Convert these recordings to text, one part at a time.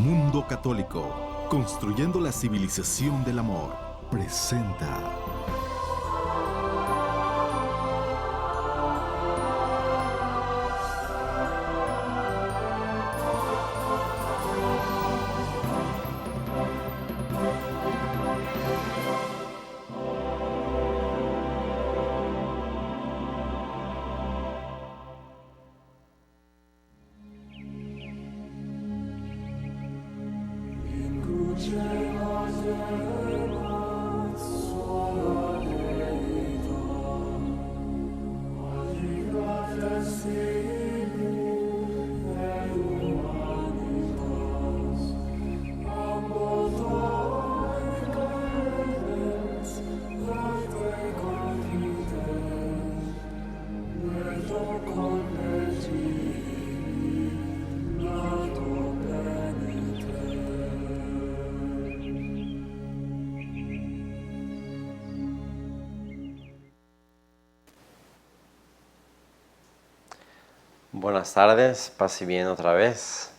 Mundo Católico, construyendo la civilización del amor, presenta. Buenas tardes, paz y bien otra vez.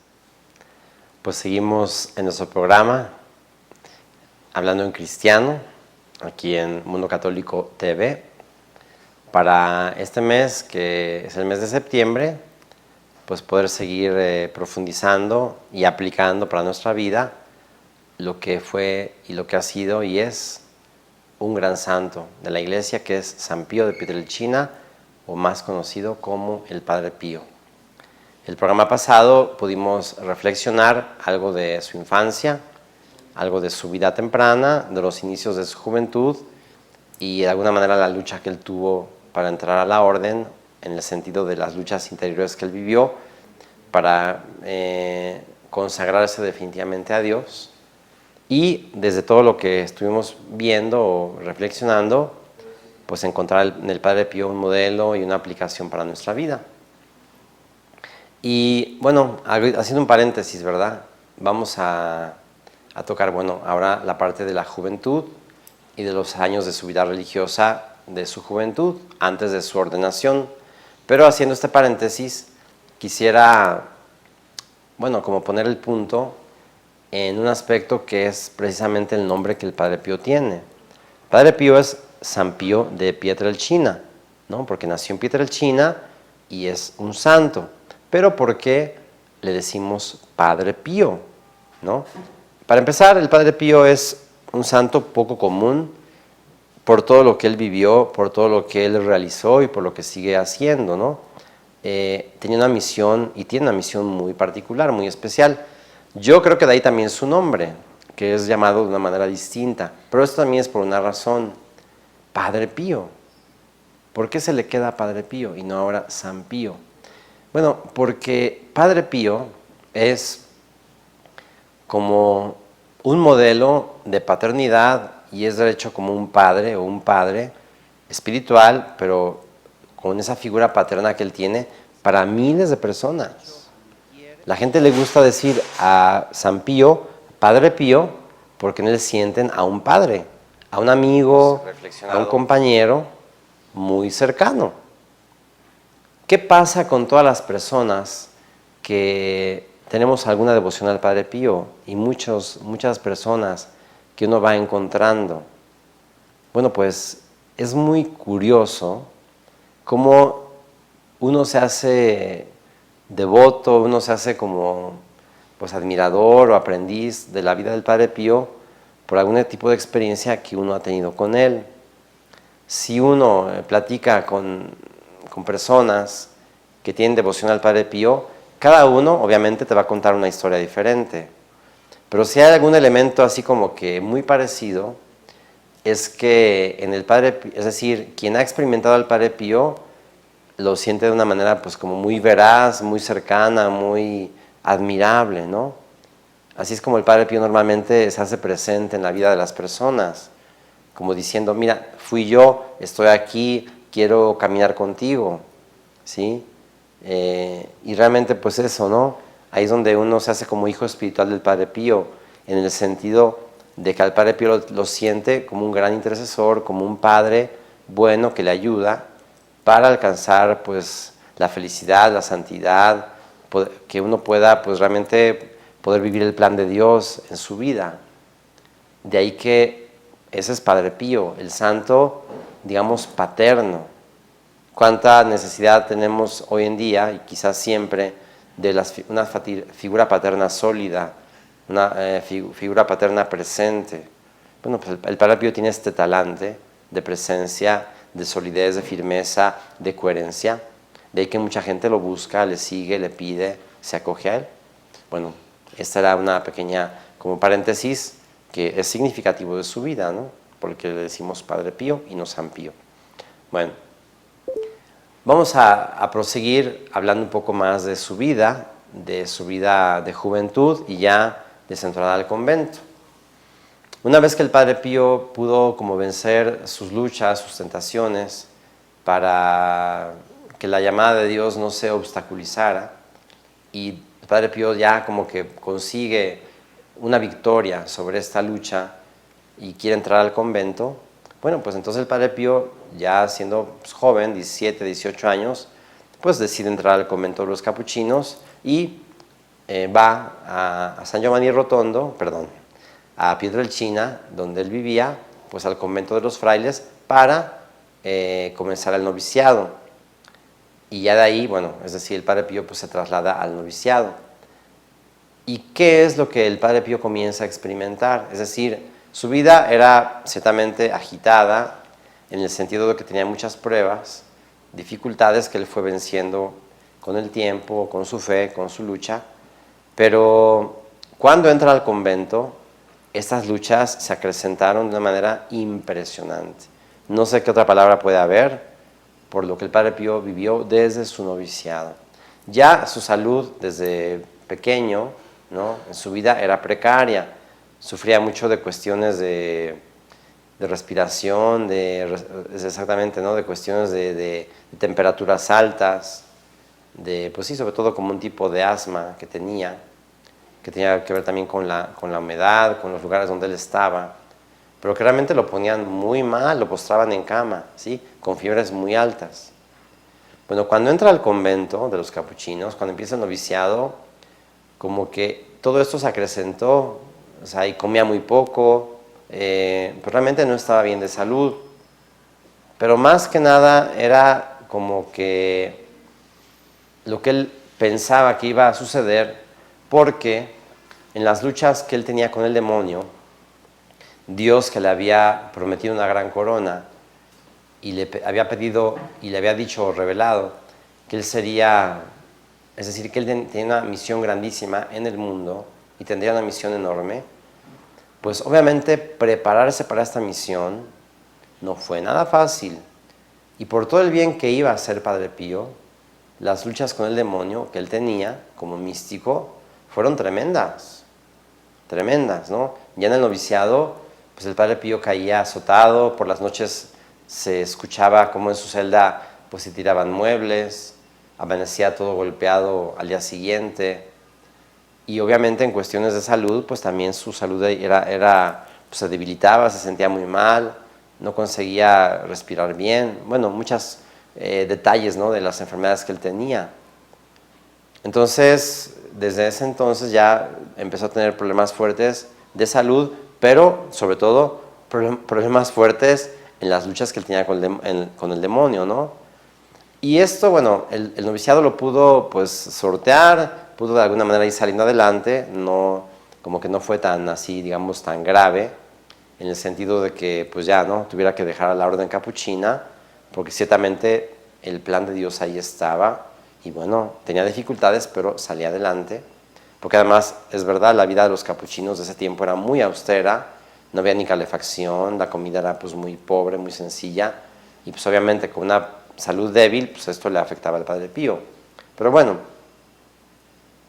Pues seguimos en nuestro programa Hablando en Cristiano, aquí en Mundo Católico TV. Para este mes, que es el mes de septiembre, pues poder seguir profundizando y aplicando para nuestra vida lo que fue y lo que ha sido y es un gran santo de la Iglesia, que es San Pío de Pietrelcina, o más conocido como el Padre Pío. El programa pasado pudimos reflexionar algo de su infancia, algo de su vida temprana, de los inicios de su juventud y de alguna manera la lucha que él tuvo para entrar a la orden, en el sentido de las luchas interiores que él vivió para consagrarse definitivamente a Dios. Y desde todo lo que estuvimos viendo o reflexionando, pues encontrar en el Padre Pío un modelo y una aplicación para nuestra vida. Y bueno, haciendo un paréntesis, ¿verdad? Vamos a tocar, bueno, ahora la parte de la juventud y de los años de su vida religiosa, de su juventud, antes de su ordenación. Pero haciendo este paréntesis, quisiera, bueno, como poner el punto en un aspecto que es precisamente el nombre que el Padre Pío tiene. Padre Pío es San Pío de Pietrelcina, ¿no? Porque nació en Pietrelcina y es un santo. Pero ¿por qué le decimos Padre Pío, ¿no? Para empezar, el Padre Pío es un santo poco común por todo lo que él vivió, por todo lo que él realizó y por lo que sigue haciendo, ¿no? Tenía una misión y tiene una misión muy particular, muy especial. Yo creo que de ahí también su nombre, que es llamado de una manera distinta. Pero esto también es por una razón. Padre Pío. ¿Por qué se le queda Padre Pío y no ahora San Pío? Bueno, porque Padre Pío es como un modelo de paternidad y es de hecho como un padre o un padre espiritual, pero con esa figura paterna que él tiene para miles de personas. La gente le gusta decir a San Pío, Padre Pío, porque en él sienten a un padre, a un amigo, a un compañero muy cercano. ¿Qué pasa con todas las personas que tenemos alguna devoción al Padre Pío y muchas personas que uno va encontrando? Bueno, pues es muy curioso cómo uno se hace devoto, uno se hace como pues admirador o aprendiz de la vida del Padre Pío por algún tipo de experiencia que uno ha tenido con él. Si uno platica con personas que tienen devoción al Padre Pío, cada uno obviamente te va a contar una historia diferente. Pero si hay algún elemento así como que muy parecido, es que en el Padre Pío, es decir, quien ha experimentado al Padre Pío lo siente de una manera pues como muy veraz, muy cercana, muy admirable, ¿no? Así es como el Padre Pío normalmente se hace presente en la vida de las personas, como diciendo, mira, fui yo, estoy aquí, quiero caminar contigo, ¿sí? Y realmente pues eso, ¿no? Ahí es donde uno se hace como hijo espiritual del Padre Pío, en el sentido de que al Padre Pío lo siente como un gran intercesor, como un padre bueno que le ayuda para alcanzar pues la felicidad, la santidad, que uno pueda pues realmente poder vivir el plan de Dios en su vida. De ahí que ese es Padre Pío, el santo, digamos, paterno. Cuánta necesidad tenemos hoy en día, y quizás siempre, de una figura paterna sólida, una figura paterna presente. Bueno, pues el Padre Pío tiene este talante de presencia, de solidez, de firmeza, de coherencia. De ahí que mucha gente lo busca, le sigue, le pide, se acoge a él. Bueno, esta era una pequeña, como paréntesis, que es significativo de su vida, ¿no? Porque le decimos Padre Pío y no San Pío. Bueno, vamos a proseguir hablando un poco más de su vida de juventud y ya de su entrada al convento. Una vez que el Padre Pío pudo como vencer sus luchas, sus tentaciones, para que la llamada de Dios no se obstaculizara, y el Padre Pío ya como que consigue una victoria sobre esta lucha y quiere entrar al convento, bueno, pues entonces el Padre Pío, ya siendo joven, 17, 18 años, pues decide entrar al convento de los capuchinos y va a San Giovanni Rotondo, a Pietrelcina, donde él vivía, pues al convento de los frailes para comenzar el noviciado. Y ya de ahí, bueno, es decir, el Padre Pío pues se traslada al noviciado. ¿Y qué es lo que el Padre Pío comienza a experimentar? Es decir, su vida era ciertamente agitada, en el sentido de que tenía muchas pruebas, dificultades que él fue venciendo con el tiempo, con su fe, con su lucha. Pero cuando entra al convento, estas luchas se acrecentaron de una manera impresionante. No sé qué otra palabra puede haber, por lo que el Padre Pío vivió desde su noviciado. Ya su salud desde pequeño, ¿no?, en su vida era precaria. Sufría mucho de cuestiones de respiración, exactamente, ¿no?, de cuestiones de temperaturas altas, pues sí, sobre todo como un tipo de asma que tenía que ver también con la humedad, con los lugares donde él estaba, pero que realmente lo ponían muy mal, lo postraban en cama, ¿sí?, con fiebres muy altas. Bueno, cuando entra al convento de los capuchinos, cuando empieza el noviciado, como que todo esto se acrecentó, o sea, y comía muy poco, pues realmente no estaba bien de salud, pero más que nada era como que lo que él pensaba que iba a suceder, porque en las luchas que él tenía con el demonio, Dios, que le había prometido una gran corona y le había pedido y le había dicho, revelado, que él sería, es decir, que él tenía una misión grandísima en el mundo y tendría una misión enorme, pues obviamente prepararse para esta misión no fue nada fácil. Y por todo el bien que iba a hacer Padre Pío, las luchas con el demonio que él tenía como místico fueron tremendas, ¿no? Ya en el noviciado, pues el Padre Pío caía azotado, por las noches se escuchaba como en su celda pues se tiraban muebles, amanecía todo golpeado al día siguiente, y obviamente en cuestiones de salud, pues también su salud pues se debilitaba, se sentía muy mal, no conseguía respirar bien, bueno, muchos detalles, ¿no?, de las enfermedades que él tenía. Entonces, desde ese entonces ya empezó a tener problemas fuertes de salud, pero sobre todo problemas fuertes en las luchas que él tenía con el demonio, ¿no? Y esto, bueno, el noviciado lo pudo pues sortear, pudo de alguna manera ir saliendo adelante, no, como que no fue tan así, digamos, tan grave, en el sentido de que pues ya no tuviera que dejar a la orden capuchina, porque ciertamente el plan de Dios ahí estaba, y bueno, tenía dificultades, pero salía adelante, porque además, es verdad, la vida de los capuchinos de ese tiempo era muy austera, no había ni calefacción, la comida era pues muy pobre, muy sencilla, y pues obviamente con una salud débil, pues esto le afectaba al Padre Pío. Pero bueno,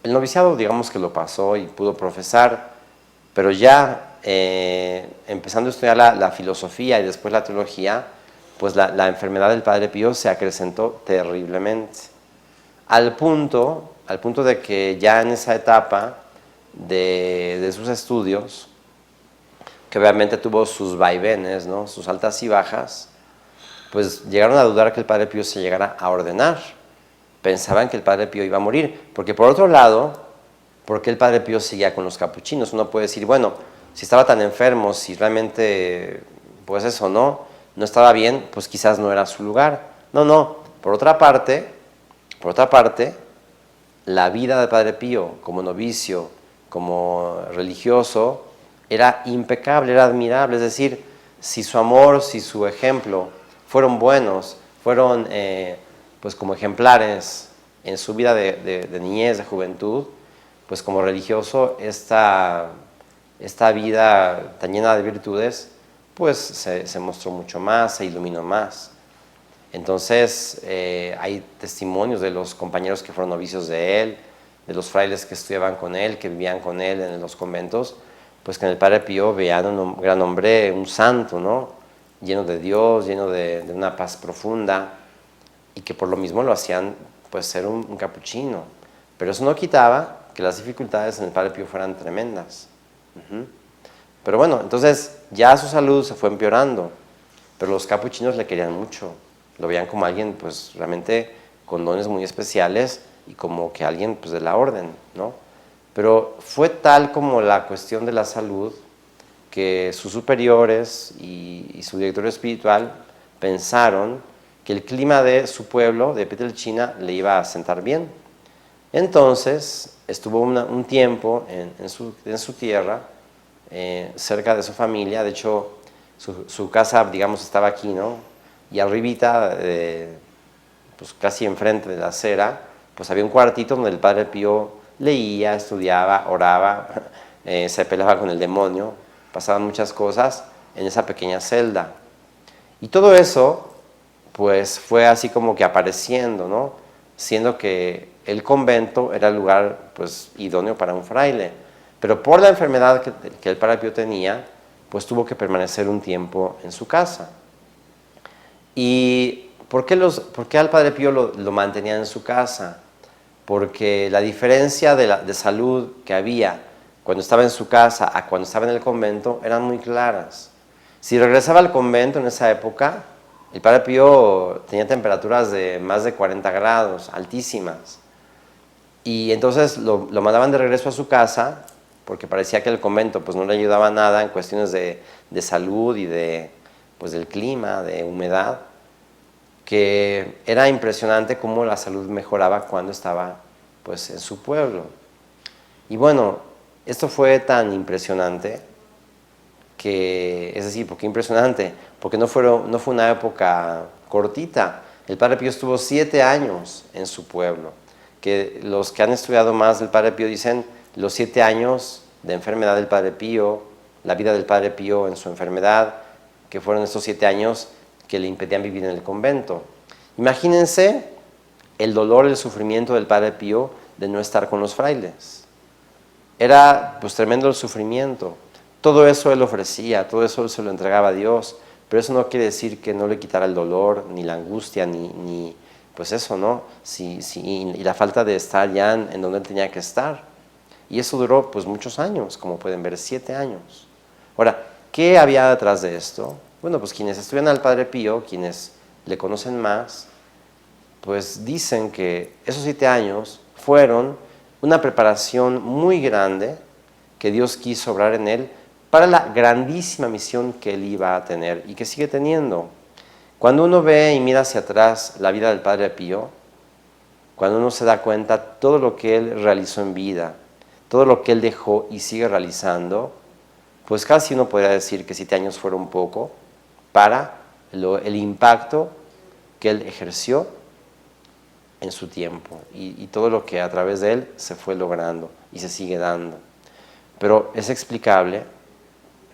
el noviciado digamos que lo pasó y pudo profesar, pero ya empezando a estudiar la filosofía y después la teología, pues la enfermedad del Padre Pío se acrecentó terriblemente, al punto de que ya en esa etapa de sus estudios, que obviamente tuvo sus vaivenes, ¿no?, sus altas y bajas, pues llegaron a dudar que el Padre Pío se llegara a ordenar. Pensaban que el Padre Pío iba a morir, porque por otro lado, ¿por qué el Padre Pío seguía con los capuchinos? Uno puede decir, bueno, si estaba tan enfermo, si realmente, pues eso, no estaba bien, pues quizás no era su lugar. No, por otra parte, la vida del Padre Pío como novicio, como religioso, era impecable, era admirable. Es decir, si su amor, si su ejemplo fueron buenos, fueron pues como ejemplares en su vida de niñez, de juventud, pues como religioso esta vida tan llena de virtudes, pues se mostró mucho más, se iluminó más. Entonces, hay testimonios de los compañeros que fueron novicios de él, de los frailes que estudiaban con él, que vivían con él en los conventos, pues que en el Padre Pío veían un gran hombre, un santo, ¿no? Lleno de Dios, lleno de una paz profunda, y que por lo mismo lo hacían pues ser un capuchino. Pero eso no quitaba que las dificultades en el Padre Pío fueran tremendas. Pero bueno, entonces ya su salud se fue empeorando, pero los capuchinos le querían mucho. Lo veían como alguien pues realmente con dones muy especiales y como que alguien pues de la orden, ¿no? Pero fue tal como la cuestión de la salud que sus superiores y su director espiritual pensaron que el clima de su pueblo, de Pietrelcina, le iba a sentar bien. Entonces estuvo un tiempo en su tierra, cerca de su familia. De hecho, su casa, digamos, estaba aquí, ¿no? Y arribita, pues casi enfrente de la acera, pues había un cuartito donde el Padre Pío leía, estudiaba, oraba, se peleaba con el demonio, pasaban muchas cosas en esa pequeña celda. Y todo eso, pues fue así como que apareciendo, ¿no? Siendo que el convento era el lugar, pues, idóneo para un fraile. Pero por la enfermedad que el Padre Pío tenía, pues tuvo que permanecer un tiempo en su casa. ¿Y por qué al Padre Pío lo mantenían en su casa? Porque la diferencia de salud que había cuando estaba en su casa a cuando estaba en el convento eran muy claras. Si regresaba al convento en esa época, el Padre Pío tenía temperaturas de más de 40 grados, altísimas. Y entonces lo mandaban de regreso a su casa, porque parecía que el convento pues, no le ayudaba nada en cuestiones de salud y pues, del clima, de humedad, que era impresionante cómo la salud mejoraba cuando estaba pues, en su pueblo. Y bueno, esto fue tan impresionante que, es decir, ¿por qué impresionante? Porque no fue una época cortita. El Padre Pío estuvo 7 años en su pueblo, que los que han estudiado más del Padre Pío dicen los 7 años de enfermedad del Padre Pío, la vida del Padre Pío en su enfermedad, que fueron estos 7 años que le impedían vivir en el convento. Imagínense el dolor, el sufrimiento del Padre Pío de no estar con los frailes. Era pues tremendo el sufrimiento. Todo eso él ofrecía, todo eso él se lo entregaba a Dios, pero eso no quiere decir que no le quitara el dolor, ni la angustia, ni pues eso, ¿no? Y la falta de estar ya en donde él tenía que estar. Y eso duró pues muchos años, como pueden ver, 7 años. Ahora, ¿qué había detrás de esto? Bueno, pues quienes estudian al Padre Pío, quienes le conocen más, pues dicen que esos 7 años fueron una preparación muy grande que Dios quiso obrar en él para la grandísima misión que él iba a tener y que sigue teniendo. Cuando uno ve y mira hacia atrás la vida del Padre Pío, cuando uno se da cuenta todo lo que él realizó en vida, todo lo que él dejó y sigue realizando, pues casi uno podría decir que 7 años fueron poco para el impacto que él ejerció en su tiempo y todo lo que a través de él se fue logrando y se sigue dando. Pero es explicable,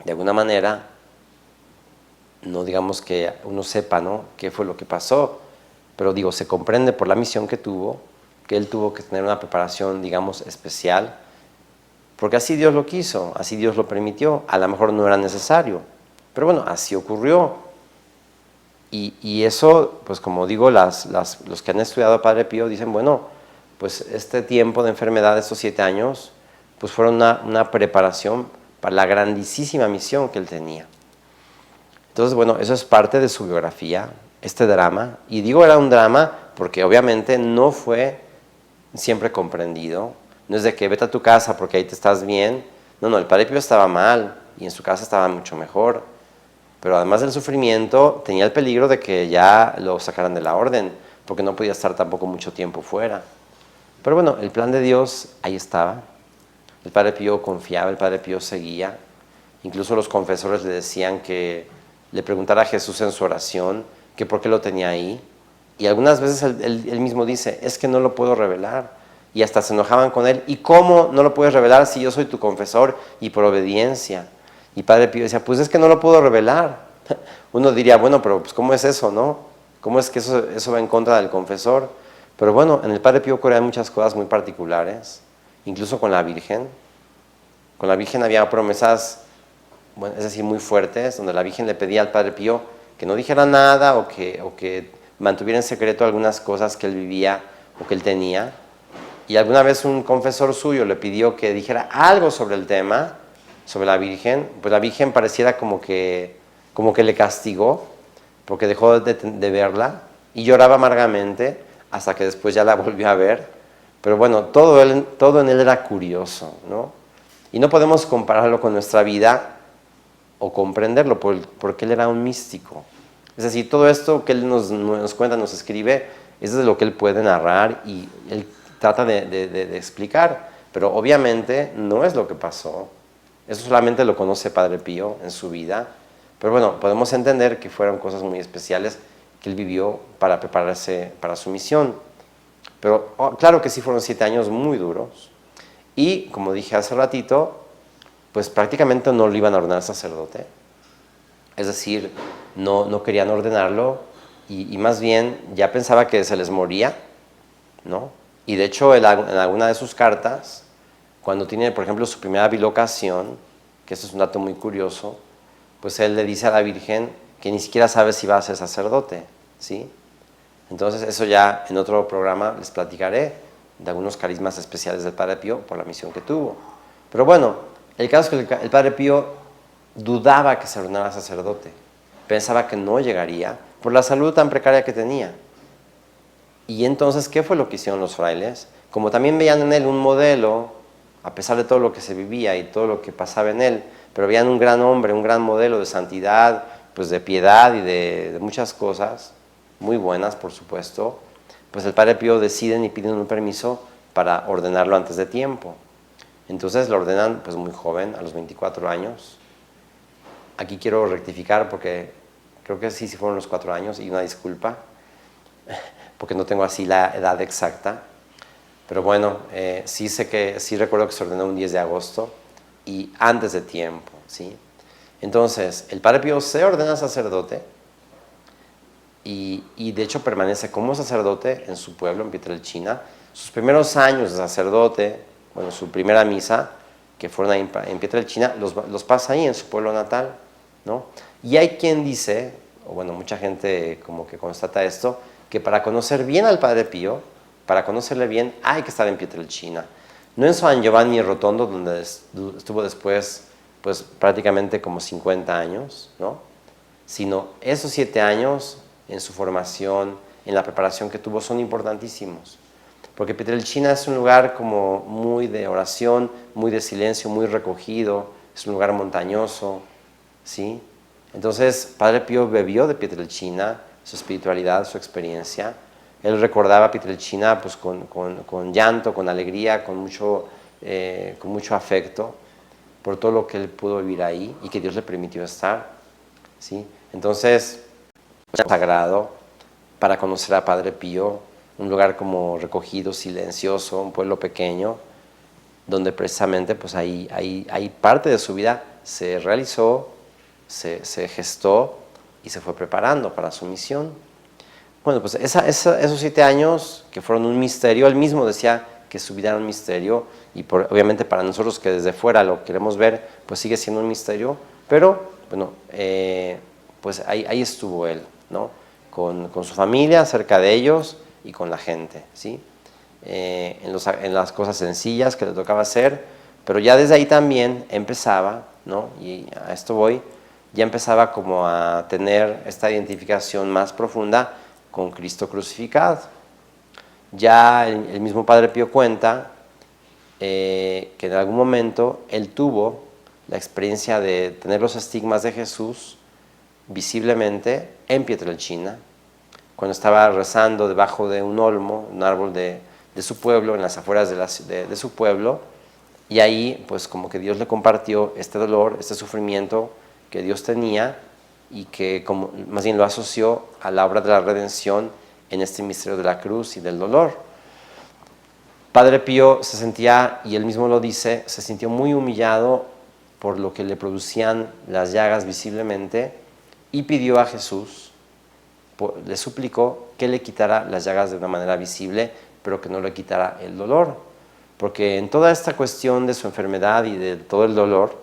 de alguna manera, no digamos que uno sepa, ¿no?, qué fue lo que pasó, pero digo, se comprende por la misión que tuvo, que él tuvo que tener una preparación, digamos, especial, porque así Dios lo quiso, así Dios lo permitió. A lo mejor no era necesario, pero bueno, así ocurrió. Y eso, pues como digo, los que han estudiado a Padre Pío dicen, bueno, pues este tiempo de enfermedad, estos 7 años, pues fueron una preparación para la grandísima misión que él tenía. Entonces, bueno, eso es parte de su biografía, este drama. Y digo era un drama porque obviamente no fue siempre comprendido, No es de que vete a tu casa porque ahí te estás bien. No, el Padre Pío estaba mal y en su casa estaba mucho mejor. Pero además del sufrimiento, tenía el peligro de que ya lo sacaran de la orden, porque no podía estar tampoco mucho tiempo fuera. Pero bueno, el plan de Dios ahí estaba. El Padre Pío confiaba, el Padre Pío seguía. Incluso los confesores le decían que le preguntara a Jesús en su oración que por qué lo tenía ahí. Y algunas veces él mismo dice, es que no lo puedo revelar. Y hasta se enojaban con él. ¿Y cómo no lo puedes revelar si yo soy tu confesor y por obediencia? Y Padre Pío decía, pues es que no lo puedo revelar. Uno diría, bueno, pero pues ¿cómo es eso, no? ¿Cómo es que eso va en contra del confesor? Pero bueno, en el Padre Pío ocurrían muchas cosas muy particulares, incluso con la Virgen. Con la Virgen había promesas, bueno, es decir, muy fuertes, donde la Virgen le pedía al Padre Pío que no dijera nada o que mantuviera en secreto algunas cosas que él vivía o que él tenía. Y alguna vez un confesor suyo le pidió que dijera algo sobre el tema, sobre la Virgen, pues la Virgen pareciera como que le castigó, porque dejó de verla y lloraba amargamente hasta que después ya la volvió a ver. Pero bueno, todo en él era curioso, ¿no? Y no podemos compararlo con nuestra vida o comprenderlo, porque él era un místico. Es decir, todo esto que él nos cuenta, nos escribe, es de lo que él puede narrar y él trata de explicar, pero obviamente no es lo que pasó. Eso solamente lo conoce Padre Pío en su vida, pero bueno, podemos entender que fueron cosas muy especiales que él vivió para prepararse para su misión. Pero claro que sí fueron 7 años muy duros y, como dije hace ratito, pues prácticamente no lo iban a ordenar sacerdote. Es decir, no querían ordenarlo y más bien ya pensaba que se les moría, ¿no? Y de hecho, en alguna de sus cartas, cuando tiene, por ejemplo, su primera bilocación, que eso es un dato muy curioso, pues él le dice a la Virgen que ni siquiera sabe si va a ser sacerdote, ¿sí? Entonces, eso ya en otro programa les platicaré de algunos carismas especiales del Padre Pío por la misión que tuvo. Pero bueno, el caso es que el Padre Pío dudaba que se ordenara sacerdote. Pensaba que no llegaría por la salud tan precaria que tenía. Y entonces, ¿qué fue lo que hicieron los frailes? Como también veían en él un modelo, a pesar de todo lo que se vivía y todo lo que pasaba en él, pero veían un gran hombre, un gran modelo de santidad, pues de piedad y de muchas cosas, muy buenas, por supuesto, pues el Padre Pío deciden y piden un permiso para ordenarlo antes de tiempo. Entonces lo ordenan pues muy joven, a los 24 años. Aquí quiero rectificar porque creo que sí fueron los 4 años y una disculpa, porque no tengo así la edad exacta. Pero bueno, sí recuerdo que se ordenó un 10 de agosto y antes de tiempo, ¿sí? Entonces, el Padre Pío se ordena sacerdote y de hecho permanece como sacerdote en su pueblo, en Pietrelcina. Sus primeros años de sacerdote, bueno, su primera misa, que fueron ahí en Pietrelcina, los pasa ahí en su pueblo natal, ¿no? Y hay quien dice, o bueno, mucha gente como que constata esto, que para conocer bien al Padre Pío, para conocerle bien, hay que estar en Pietrelcina. No en San Giovanni Rotondo, donde estuvo después, pues prácticamente como 50 años, ¿no? Sino esos 7 años en su formación, en la preparación que tuvo, son importantísimos. Porque Pietrelcina es un lugar como muy de oración, muy de silencio, muy recogido, es un lugar montañoso, ¿sí? Entonces, Padre Pío bebió de Pietrelcina, su espiritualidad, su experiencia. Él recordaba Pietrelcina pues, con llanto, con alegría, con mucho afecto por todo lo que él pudo vivir ahí y que Dios le permitió estar, ¿sí? Entonces, sagrado para conocer a Padre Pío, un lugar como recogido, silencioso, un pueblo pequeño, donde precisamente pues, ahí parte de su vida se realizó, se gestó y se fue preparando para su misión. Bueno, pues esos 7 años que fueron un misterio, él mismo decía que su vida era un misterio y obviamente para nosotros que desde fuera lo queremos ver, pues sigue siendo un misterio, pero bueno, pues ahí estuvo él, ¿no? Con su familia, cerca de ellos y con la gente, ¿sí? En las cosas sencillas que le tocaba hacer, pero ya desde ahí también empezaba, ¿no? Y a esto voy, ya empezaba como a tener esta identificación más profunda con Cristo crucificado. Ya el mismo Padre Pío cuenta que en algún momento él tuvo la experiencia de tener los estigmas de Jesús visiblemente en Pietrelcina, cuando estaba rezando debajo de un olmo, un árbol de su pueblo, en las afueras de su pueblo, y ahí pues como que Dios le compartió este dolor, este sufrimiento que Dios tenía y que como, más bien lo asoció a la obra de la redención en este misterio de la cruz y del dolor. Padre Pío se sentía, y él mismo lo dice, se sintió muy humillado por lo que le producían las llagas visiblemente y pidió a Jesús, le suplicó que le quitara las llagas de una manera visible, pero que no le quitara el dolor. Porque en toda esta cuestión de su enfermedad y de todo el dolor,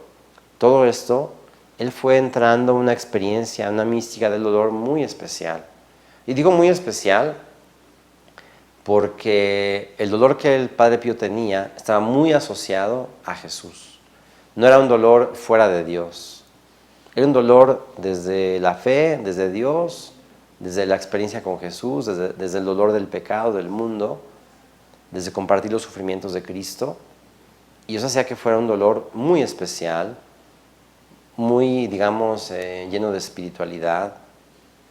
todo esto, él fue entrando en una experiencia, una mística del dolor muy especial. Y digo muy especial porque el dolor que el Padre Pío tenía estaba muy asociado a Jesús. No era un dolor fuera de Dios. Era un dolor desde la fe, desde Dios, desde la experiencia con Jesús, desde el dolor del pecado, del mundo, desde compartir los sufrimientos de Cristo. Y eso hacía que fuera un dolor muy especial, muy, digamos, lleno de espiritualidad.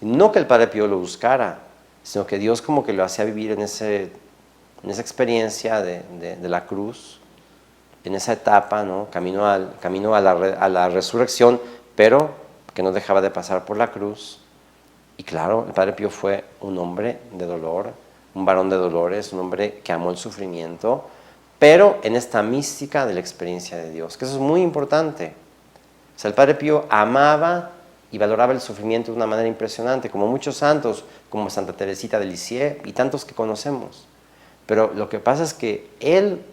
No que el Padre Pío lo buscara, sino que Dios como que lo hacía vivir en esa experiencia de la cruz, en esa etapa, ¿no? Camino a la resurrección, pero que no dejaba de pasar por la cruz. Y claro, el Padre Pío fue un hombre de dolor, un varón de dolores, un hombre que amó el sufrimiento, pero en esta mística de la experiencia de Dios, que eso es muy importante. O sea, el Padre Pío amaba y valoraba el sufrimiento de una manera impresionante, como muchos santos, como Santa Teresita de Lisieux y tantos que conocemos. Pero lo que pasa es que él,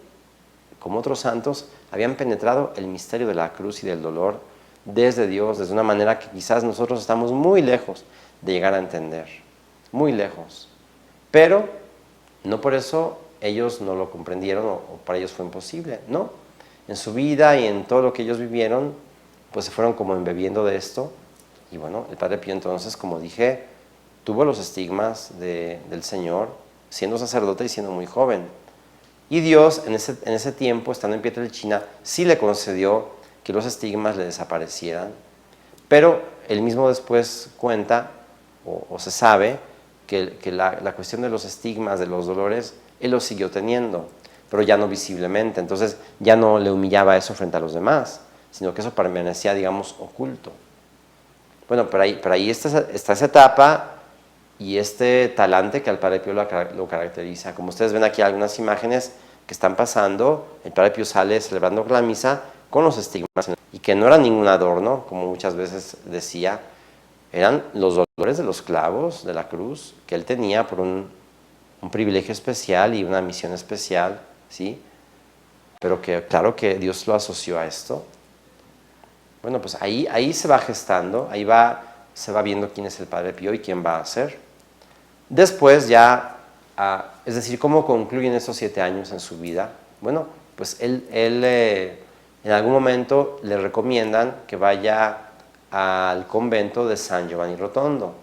como otros santos, habían penetrado el misterio de la cruz y del dolor desde Dios, desde una manera que quizás nosotros estamos muy lejos de llegar a entender, muy lejos. Pero no por eso ellos no lo comprendieron o para ellos fue imposible, no. En su vida y en todo lo que ellos vivieron, pues se fueron como embebiendo de esto. Y bueno, el Padre Pío entonces, como dije, tuvo los estigmas del Señor, siendo sacerdote y siendo muy joven. Y Dios en ese tiempo, estando en Pietrelcina, sí le concedió que los estigmas le desaparecieran, pero él mismo después cuenta, o se sabe, que la cuestión de los estigmas, de los dolores, él los siguió teniendo, pero ya no visiblemente. Entonces ya no le humillaba eso frente a los demás, sino que eso permanecía, digamos, oculto. Bueno, pero ahí está esa etapa y este talante que al Padre Pío lo caracteriza. Como ustedes ven aquí algunas imágenes que están pasando, el Padre Pío sale celebrando la misa con los estigmas, y que no era ningún adorno, como muchas veces decía, eran los dolores de los clavos de la cruz que él tenía por un privilegio especial y una misión especial, ¿sí? Pero que claro que Dios lo asoció a esto. Bueno, pues ahí se va gestando, se va viendo quién es el Padre Pío y quién va a ser. Después ya, es decir, ¿cómo concluyen estos 7 años en su vida? Bueno, pues él en algún momento le recomiendan que vaya al convento de San Giovanni Rotondo,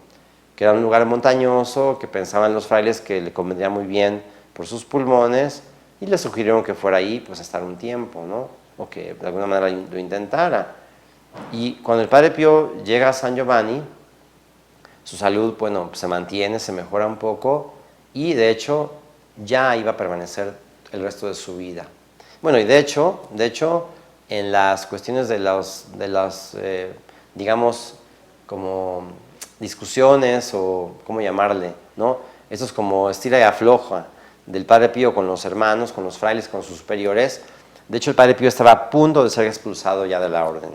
que era un lugar montañoso, que pensaban los frailes que le convendría muy bien por sus pulmones, y le sugirieron que fuera ahí pues a estar un tiempo, ¿no? O que de alguna manera lo intentara. Y cuando el Padre Pío llega a San Giovanni, su salud, bueno, se mantiene, se mejora un poco, y de hecho ya iba a permanecer el resto de su vida. Bueno, y de hecho en las cuestiones de las digamos, como discusiones o cómo llamarle, ¿no? Eso es como estira y afloja del Padre Pío con los hermanos, con los frailes, con sus superiores. De hecho, el Padre Pío estaba a punto de ser expulsado ya de la orden,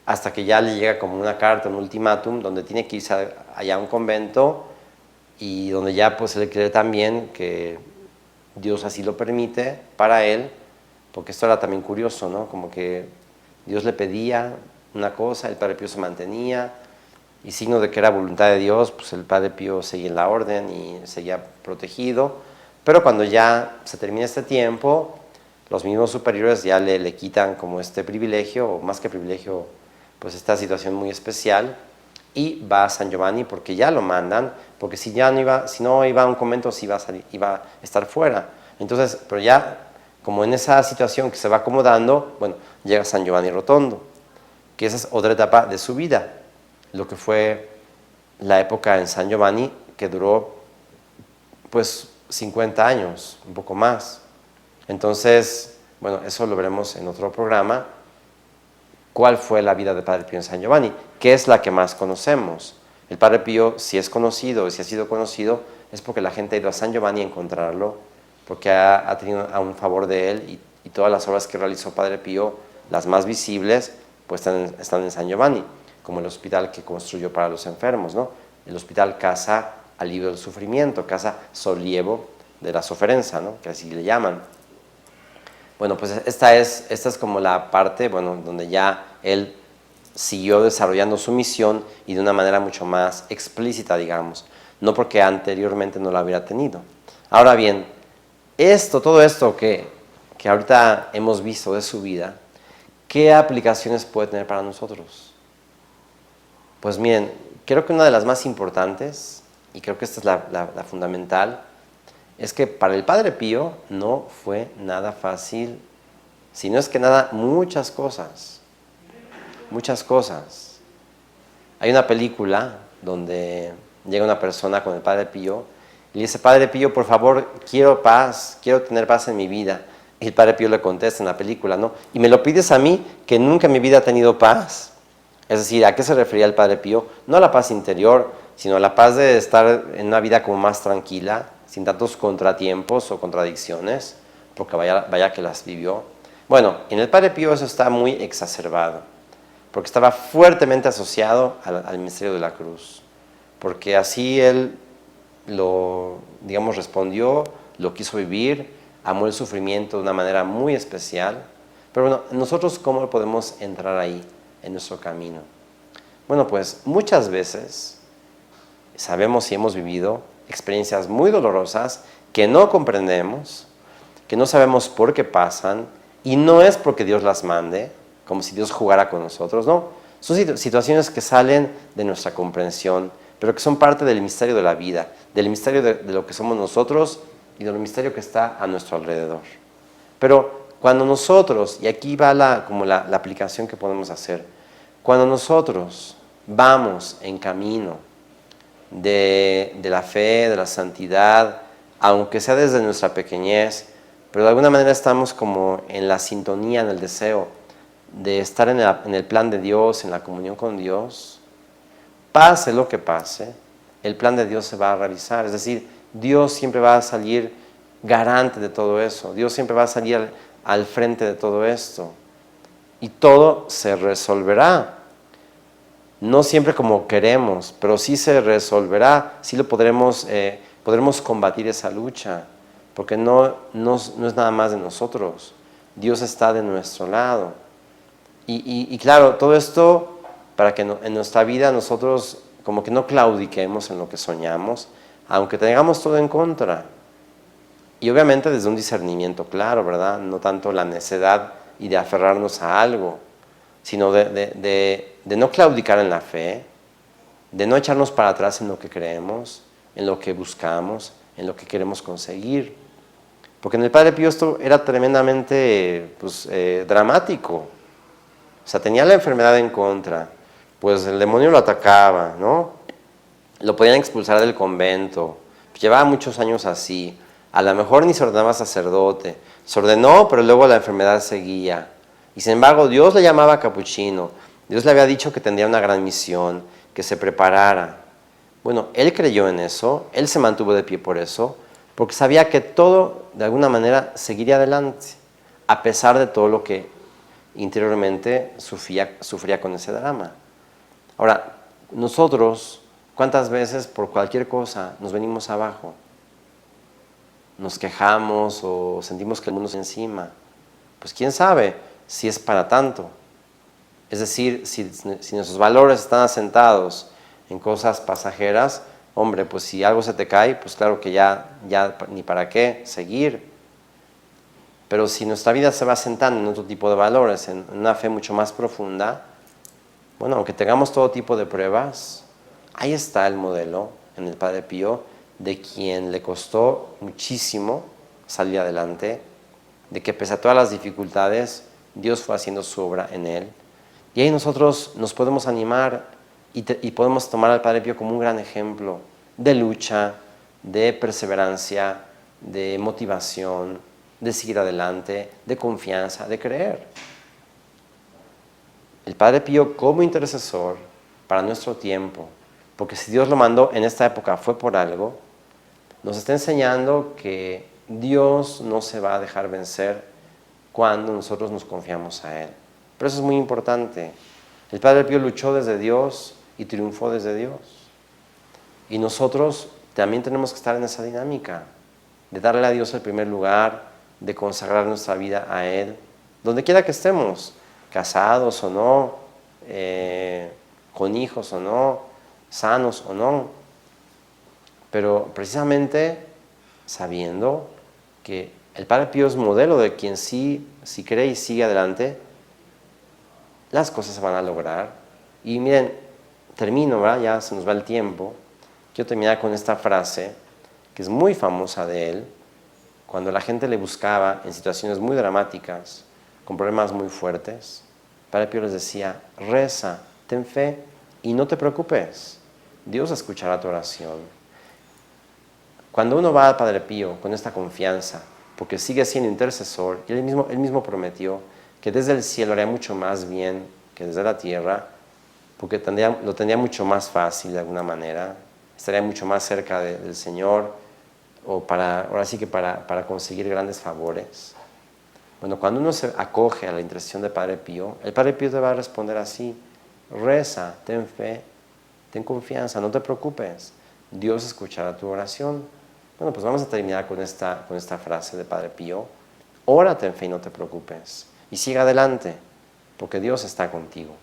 hasta que ya le llega como una carta, un ultimátum, donde tiene que irse allá a un convento y donde ya pues él cree también que Dios así lo permite para él, porque esto era también curioso, ¿no? Como que Dios le pedía una cosa, el Padre Pío se mantenía, y signo de que era voluntad de Dios, pues el Padre Pío seguía en la orden y seguía protegido. Pero cuando ya se termina este tiempo, los mismos superiores ya le quitan como este privilegio, o más que privilegio, pues esta situación muy especial, y va a San Giovanni porque ya lo mandan, porque si no iba a un convento, sí iba a estar fuera. Entonces, pero ya como en esa situación que se va acomodando, bueno, llega San Giovanni Rotondo, que esa es otra etapa de su vida, lo que fue la época en San Giovanni, que duró pues 50 años, un poco más. Entonces, bueno, eso lo veremos en otro programa. ¿Cuál fue la vida del Padre Pío en San Giovanni? ¿Qué es la que más conocemos? El Padre Pío, si es conocido, si ha sido conocido, es porque la gente ha ido a San Giovanni a encontrarlo, porque ha tenido a un favor de él, y todas las obras que realizó Padre Pío, las más visibles, pues están en San Giovanni, como el hospital que construyó para los enfermos, ¿no? El hospital Casa Alivio del Sufrimiento, Casa Sollievo de la Sofferenza, ¿no? Que así le llaman. Bueno, pues esta es como la parte, bueno, donde ya él siguió desarrollando su misión y de una manera mucho más explícita, digamos, no porque anteriormente no la hubiera tenido. Ahora bien, todo esto que ahorita hemos visto de su vida, ¿qué aplicaciones puede tener para nosotros? Pues miren, creo que una de las más importantes, y creo que esta es la fundamental, es que para el Padre Pío no fue nada fácil, sino es que nada, muchas cosas. Muchas cosas. Hay una película donde llega una persona con el Padre Pío y le dice: Padre Pío, por favor, quiero paz, quiero tener paz en mi vida. Y el Padre Pío le contesta en la película, ¿no? ¿Y me lo pides a mí, que nunca en mi vida he tenido paz? Es decir, ¿a qué se refería el Padre Pío? No a la paz interior, sino a la paz de estar en una vida como más tranquila, sin tantos contratiempos o contradicciones, porque vaya que las vivió. Bueno, en el Padre Pío eso está muy exacerbado, porque estaba fuertemente asociado al misterio de la cruz, porque así él digamos, respondió, lo quiso vivir, amó el sufrimiento de una manera muy especial. Pero bueno, nosotros, ¿cómo podemos entrar ahí, en nuestro camino? Bueno, pues muchas veces sabemos y hemos vivido experiencias muy dolorosas que no comprendemos, que no sabemos por qué pasan, y no es porque Dios las mande, como si Dios jugara con nosotros, no. Son situaciones que salen de nuestra comprensión, pero que son parte del misterio de la vida, del misterio de lo que somos nosotros y del misterio que está a nuestro alrededor. Pero cuando nosotros, y aquí va como la aplicación que podemos hacer, cuando nosotros vamos en camino de la fe, de la santidad, aunque sea desde nuestra pequeñez, pero de alguna manera estamos como en la sintonía, en el deseo de estar en el plan de Dios, en la comunión con Dios, pase lo que pase, el plan de Dios se va a realizar. Es decir, Dios siempre va a salir garante de todo eso. Dios siempre va a salir al frente de todo esto. Y todo se resolverá. No siempre como queremos, pero sí se resolverá. Sí podremos combatir esa lucha, porque no es nada más de nosotros. Dios está de nuestro lado. Y claro, todo esto para que en nuestra vida nosotros como que no claudiquemos en lo que soñamos, aunque tengamos todo en contra. Y obviamente desde un discernimiento claro, ¿verdad? No tanto la necedad y de aferrarnos a algo, sino de no claudicar en la fe, de no echarnos para atrás en lo que creemos, en lo que buscamos, en lo que queremos conseguir. Porque en el Padre Pío esto era tremendamente dramático. O sea, tenía la enfermedad en contra, pues el demonio lo atacaba, ¿no? Lo podían expulsar del convento, llevaba muchos años así. A lo mejor ni se ordenaba sacerdote, se ordenó, pero luego la enfermedad seguía. Y sin embargo, Dios le llamaba capuchino, Dios le había dicho que tendría una gran misión, que se preparara. Bueno, él creyó en eso, él se mantuvo de pie por eso, porque sabía que todo, de alguna manera, seguiría adelante, a pesar de todo lo que interiormente sufría con ese drama. Ahora, nosotros, ¿cuántas veces por cualquier cosa nos venimos abajo? Nos quejamos o sentimos que el mundo está encima. Pues quién sabe si es para tanto. Es decir, si nuestros valores están asentados en cosas pasajeras, hombre, pues si algo se te cae, pues claro que ya ni para qué seguir. Pero si nuestra vida se va asentando en otro tipo de valores, en una fe mucho más profunda, bueno, aunque tengamos todo tipo de pruebas, ahí está el modelo en el Padre Pío, de quien le costó muchísimo salir adelante, de que pese a todas las dificultades, Dios fue haciendo su obra en él. Y ahí nosotros nos podemos animar y podemos tomar al Padre Pío como un gran ejemplo de lucha, de perseverancia, de motivación, de seguir adelante, de confianza, de creer. El Padre Pío como intercesor para nuestro tiempo, porque si Dios lo mandó en esta época fue por algo, nos está enseñando que Dios no se va a dejar vencer cuando nosotros nos confiamos a Él. Pero eso es muy importante. El Padre Pío luchó desde Dios y triunfó desde Dios. Y nosotros también tenemos que estar en esa dinámica, de darle a Dios el primer lugar, de consagrar nuestra vida a Él, donde quiera que estemos, casados o no, con hijos o no, sanos o no, pero precisamente sabiendo que el Padre Pío es modelo de quien si cree y sigue adelante, las cosas se van a lograr. Y miren, termino, ¿verdad? Ya se nos va el tiempo. Quiero terminar con esta frase que es muy famosa de él, cuando la gente le buscaba en situaciones muy dramáticas, con problemas muy fuertes. El Padre Pío les decía: reza, ten fe y no te preocupes, Dios escuchará tu oración. Cuando uno va al Padre Pío con esta confianza, porque sigue siendo intercesor, y él mismo prometió que desde el cielo haría mucho más bien que desde la tierra, porque lo tendría mucho más fácil de alguna manera, estaría mucho más cerca del Señor, o ahora sí que para conseguir grandes favores. Bueno, cuando uno se acoge a la intercesión del Padre Pío, el Padre Pío te va a responder así: reza, ten fe, ten confianza, no te preocupes, Dios escuchará tu oración. Bueno, pues vamos a terminar con esta frase de Padre Pío: ora, ten fe y no te preocupes, y sigue adelante, porque Dios está contigo.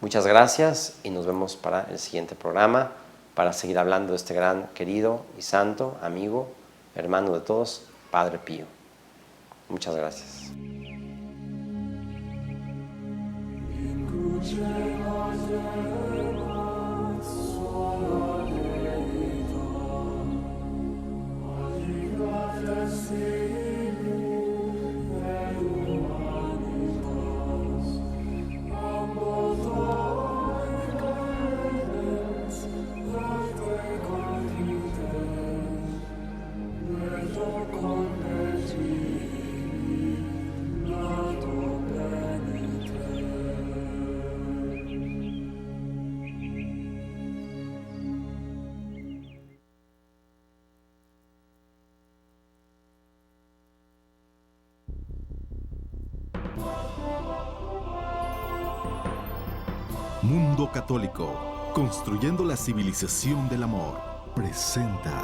Muchas gracias y nos vemos para el siguiente programa, para seguir hablando de este gran, querido y santo amigo, hermano de todos, Padre Pío. Muchas gracias. Mundo Católico, construyendo la civilización del amor, presenta